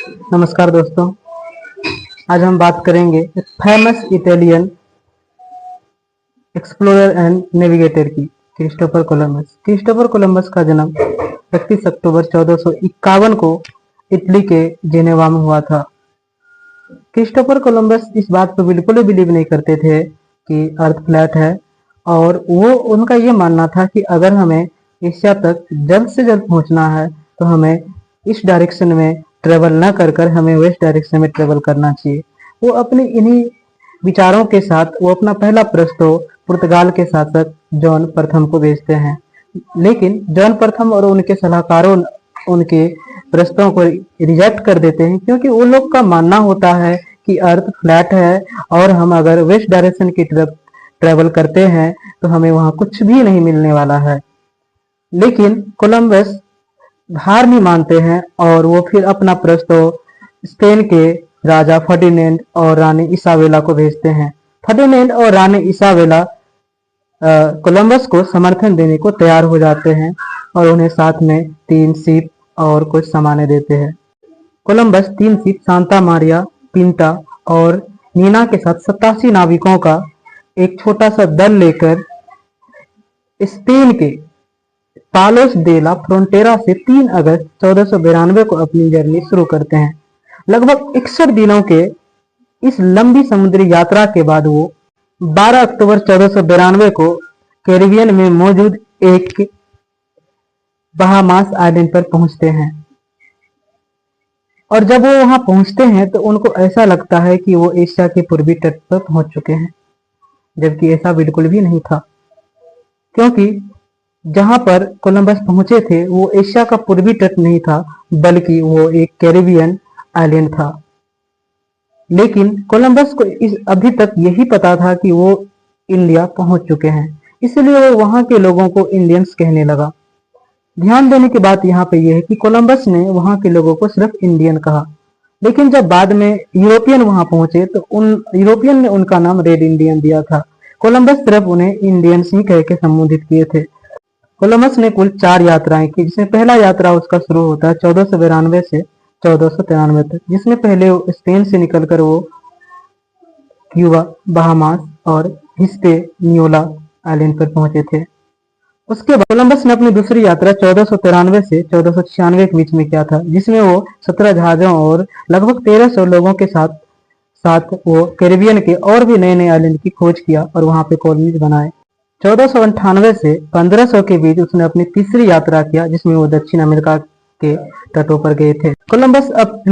नमस्कार दोस्तों। आज हम बात करेंगे एक famous Italian explorer and navigator की, क्रिस्टोफर कोलंबस। क्रिस्टोफर कोलंबस का जन्म 31 अक्टूबर 1451 को इटली के जेनेवा में हुआ था। क्रिस्टोफर कोलंबस इस बात पर बिल्कुल भी बिलीव नहीं करते थे कि अर्थ फ्लैट है, और वो उनका ये मानना था कि अगर हमें एशिया तक जल्द से जल्द पहुंचना है तो हमें इस डायरेक्शन में ट्रेवल न कर कर हमें वेस्ट डायरेक्शन में ट्रेवल करना चाहिए। वो अपने इन्हीं विचारों के साथ वो अपना पहला प्रस्ताव पुर्तगाल के शासक जॉन प्रथम को भेजते हैं, लेकिन जॉन प्रथम और उनके सलाहकारों उनके प्रस्ताव को रिजेक्ट कर देते हैं, क्योंकि उन लोग का मानना होता है कि अर्थ फ्लैट है और हम अगर वेस्ट डायरेक्शन की तरफ ट्रेवल करते हैं तो हमें वहां कुछ भी नहीं मिलने वाला है। लेकिन कोलंबस हार नहीं मानते हैं और वो फिर अपना प्रस्ताव स्पेन के राजा फर्डिनेंड और रानी इसाबेला को भेजते हैं। फर्डिनेंड और रानी इसाबेला कोलंबस को समर्थन देने को तैयार हो जाते हैं और उन्हें साथ में 3 शिप और कुछ सामानें देते हैं। कोलंबस 3 शिप सांता मारिया, पिंटा और नीना के साथ 87 नाविकों का एक छोटा सा दल लेकर स्पेन के पालोस दे ला फ्रोंटेरा से 3 अगस्त 1492 को अपनी जर्नी शुरू करते हैं। लगभग 61 दिनों के इस लंबी समुद्री यात्रा के बाद वो 12 अक्टूबर 1492 को कैरिबियन में मौजूद एक बहामास आइलैंड पर पहुंचते हैं। और जब वो वहां पहुंचते हैं तो उनको ऐसा लगता है कि वो एशिया के पूर्वी तट पर पहुंच चुके हैं, जबकि ऐसा बिल्कुल भी नहीं था, क्योंकि जहां पर कोलंबस पहुंचे थे वो एशिया का पूर्वी तट नहीं था, बल्कि वो एक कैरिबियन आइलैंड था। लेकिन कोलंबस को अभी तक यही पता था कि वो इंडिया पहुंच चुके हैं, इसलिए वो वहां के लोगों को इंडियंस कहने लगा। ध्यान देने की बात यहाँ पे यह है कि कोलंबस ने वहां के लोगों को सिर्फ इंडियन कहा, लेकिन जब बाद में यूरोपियन वहां पहुंचे तो उन यूरोपियन ने उनका नाम रेड इंडियन दिया था। कोलंबस सिर्फ उन्हें इंडियंस ही कह के संबोधित किए थे। कोलंबस ने कुल 4 यात्राएं की, जिसमें पहला यात्रा उसका शुरू होता है 1492 से 1493 तक, जिसमें पहले स्पेन से निकलकर वो क्यूबा, बहामास और हिस्पेनियोला आइलैंड पर पहुंचे थे। उसके बाद कोलंबस ने अपनी दूसरी यात्रा 1493 से 1496 के बीच में किया था, जिसमें वो 17 जहाजों और लगभग 1300 लोगों के साथ साथ वो कैरिबियन के और भी नए नए आइलैंड की खोज किया और वहां पे कॉलोनीज बनाए। 1498 से 1500 के बीच उसने अपनी तीसरी यात्रा किया, जिसमें वो दक्षिण अमेरिका के तटों पर गए थे। कोलंबस अब